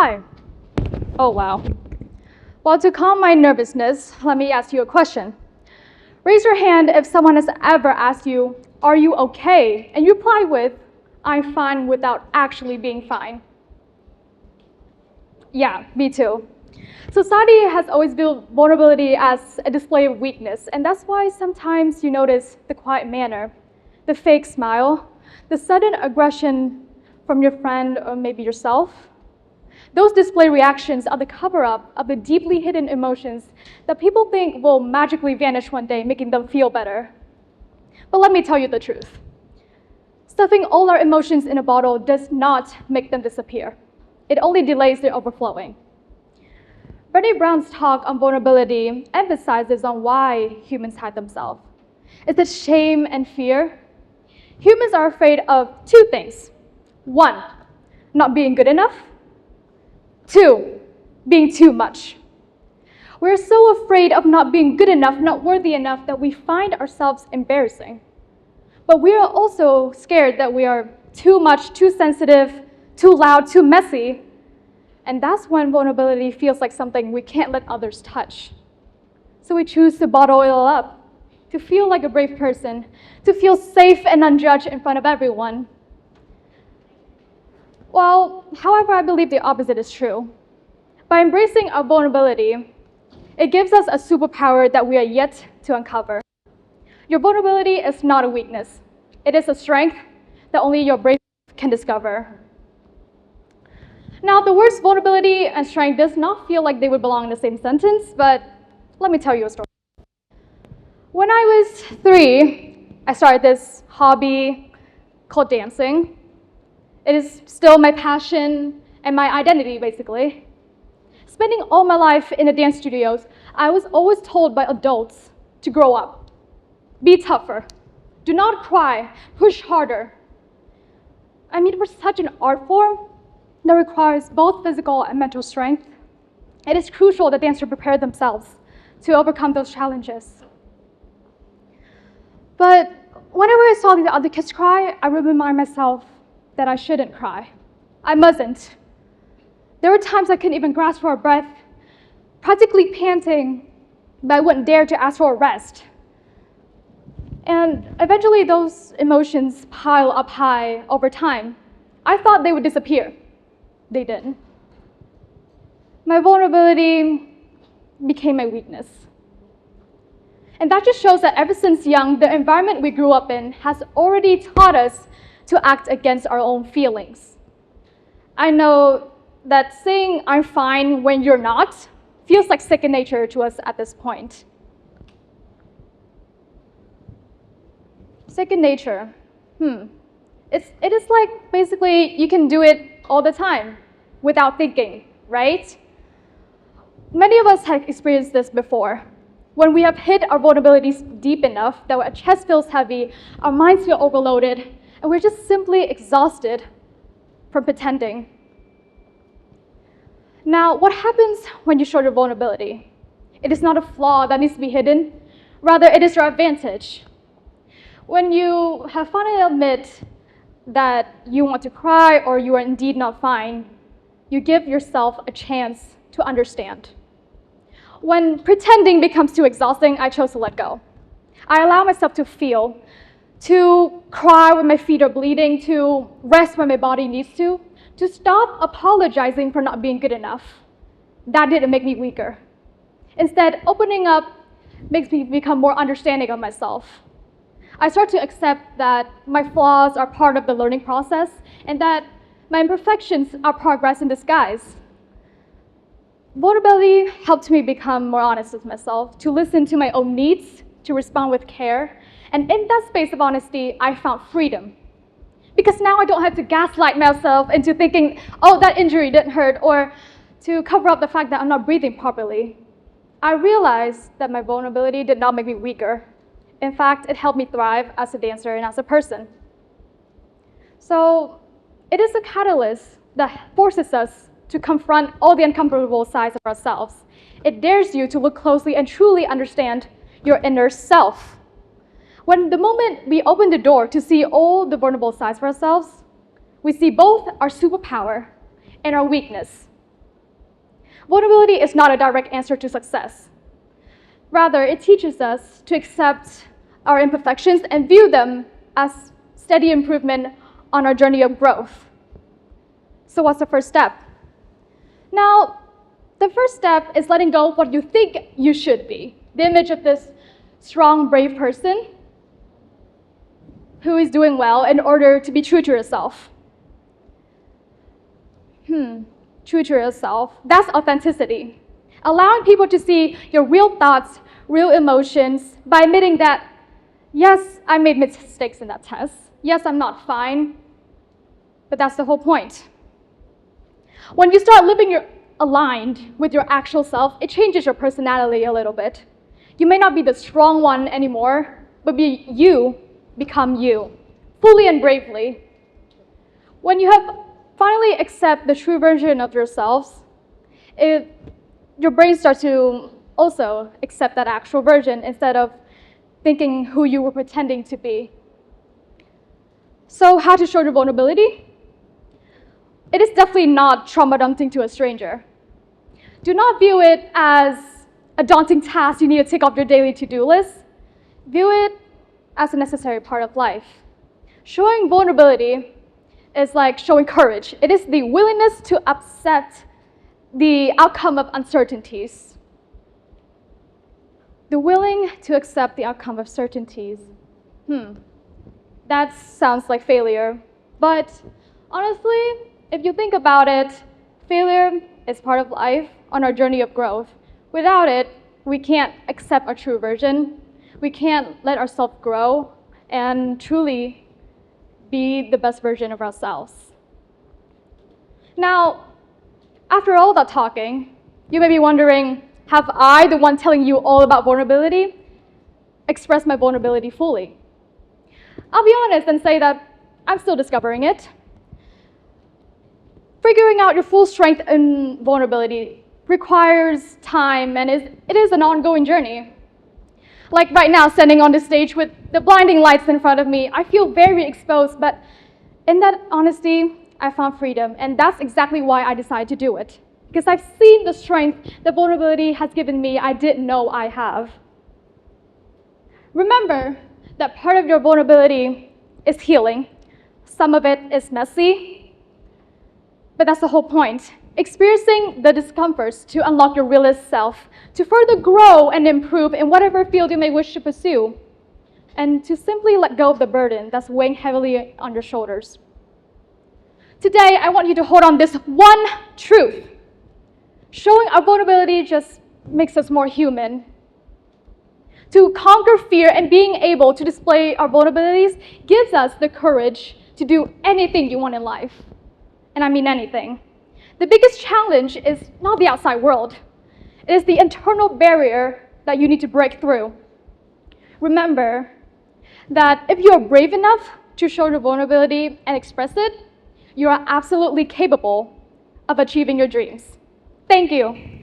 Hi. Oh, wow. Well, to calm my nervousness, let me ask you a question. Raise your hand if someone has ever asked you, "Are you okay?" And you reply with, "I'm fine," without actually being fine. Yeah, me too. Society has always viewed vulnerability as a display of weakness, and that's why sometimes you notice the quiet manner, the fake smile, the sudden aggression from your friend or maybe yourself. Those display reactions are the cover-up of the deeply hidden emotions that people think will magically vanish one day, making them feel better. But let me tell you the truth. Stuffing all our emotions in a bottle does not make them disappear. It only delays their overflowing. Brené Brown's talk on vulnerability emphasizes on why humans hide themselves. Is it shame and fear? Humans are afraid of two things. One, not being good enough. Two, being too much. We're so afraid of not being good enough, not worthy enough, that we find ourselves embarrassing. But we are also scared that we are too much, too sensitive, too loud, too messy. And that's when vulnerability feels like something we can't let others touch. So we choose to bottle it all up, to feel like a brave person, to feel safe and unjudged in front of everyone. Well, however, I believe the opposite is true. By embracing our vulnerability, it gives us a superpower that we are yet to uncover. Your vulnerability is not a weakness. It is a strength that only your brave can discover. Now, the words vulnerability and strength does not feel like they would belong in the same sentence, but let me tell you a story. When I was 3, I started this hobby called dancing. It is still my passion and my identity, basically. Spending all my life in the dance studios, I was always told by adults to grow up, be tougher, do not cry, push harder. I mean, for such an art form that requires both physical and mental strength, it is crucial that dancers prepare themselves to overcome those challenges. But whenever I saw these other kids cry, I would remind myself that I shouldn't cry. I mustn't. There were times I couldn't even grasp for a breath, practically panting, but I wouldn't dare to ask for a rest. And eventually those emotions pile up high over time. I thought they would disappear. They didn't. My vulnerability became my weakness. And that just shows that ever since young, the environment we grew up in has already taught us to act against our own feelings. I know that saying "I'm fine" when you're not feels like second nature to us at this point. Second nature. It is like basically you can do it all the time without thinking, right? Many of us have experienced this before. When we have hid our vulnerabilities deep enough that our chest feels heavy, our minds feel overloaded, and we're just simply exhausted from pretending. Now, what happens when you show your vulnerability? It is not a flaw that needs to be hidden. Rather, it is your advantage. When you have finally admit that you want to cry or you are indeed not fine, you give yourself a chance to understand. When pretending becomes too exhausting, I chose to let go. I allow myself to feel, to cry when my feet are bleeding, to rest when my body needs to stop apologizing for not being good enough. That didn't make me weaker. Instead, opening up makes me become more understanding of myself. I start to accept that my flaws are part of the learning process and that my imperfections are progress in disguise. Vulnerability helped me become more honest with myself, to listen to my own needs, to respond with care. And in that space of honesty, I found freedom. Because now I don't have to gaslight myself into thinking, "Oh, that injury didn't hurt," or to cover up the fact that I'm not breathing properly. I realized that my vulnerability did not make me weaker. In fact, it helped me thrive as a dancer and as a person. So it is a catalyst that forces us to confront all the uncomfortable sides of ourselves. It dares you to look closely and truly understand your inner self. When the moment we open the door to see all the vulnerable sides of ourselves, we see both our superpower and our weakness. Vulnerability is not a direct answer to success. Rather, it teaches us to accept our imperfections and view them as steady improvement on our journey of growth. So what's the first step? Now, the first step is letting go of what you think you should be. The image of this strong, brave person who is doing well in order to be true to yourself. True to yourself. That's authenticity. Allowing people to see your real thoughts, real emotions, by admitting that, yes, I made mistakes in that test. Yes, I'm not fine. But that's the whole point. When you start living aligned with your actual self, it changes your personality a little bit. You may not be the strong one anymore, but become you, fully and bravely. When you have finally accept the true version of yourselves, your brain starts to also accept that actual version instead of thinking who you were pretending to be. So how to show your vulnerability? It is definitely not trauma dumping to a stranger. Do not view it as a daunting task you need to tick off your daily to-do list. View it as a necessary part of life. Showing vulnerability is like showing courage. It is the willingness to accept the outcome of uncertainties. The willing to accept the outcome of certainties. That sounds like failure. But honestly, if you think about it, failure is part of life on our journey of growth. Without it, we can't accept our true version. We can't let ourselves grow and truly be the best version of ourselves. Now, after all that talking, you may be wondering, have I, the one telling you all about vulnerability, expressed my vulnerability fully? I'll be honest and say that I'm still discovering it. Figuring out your full strength in vulnerability requires time, and it is an ongoing journey. Like right now, standing on the stage with the blinding lights in front of me, I feel very exposed, but in that honesty, I found freedom, and that's exactly why I decided to do it. Because I've seen the strength that vulnerability has given me I didn't know I have. Remember that part of your vulnerability is healing. Some of it is messy, but that's the whole point. Experiencing the discomforts to unlock your realist self, to further grow and improve in whatever field you may wish to pursue, and to simply let go of the burden that's weighing heavily on your shoulders. Today, I want you to hold on this one truth. Showing our vulnerability just makes us more human. To conquer fear and being able to display our vulnerabilities gives us the courage to do anything you want in life. And I mean anything. The biggest challenge is not the outside world. It is the internal barrier that you need to break through. Remember that if you are brave enough to show your vulnerability and express it, you are absolutely capable of achieving your dreams. Thank you.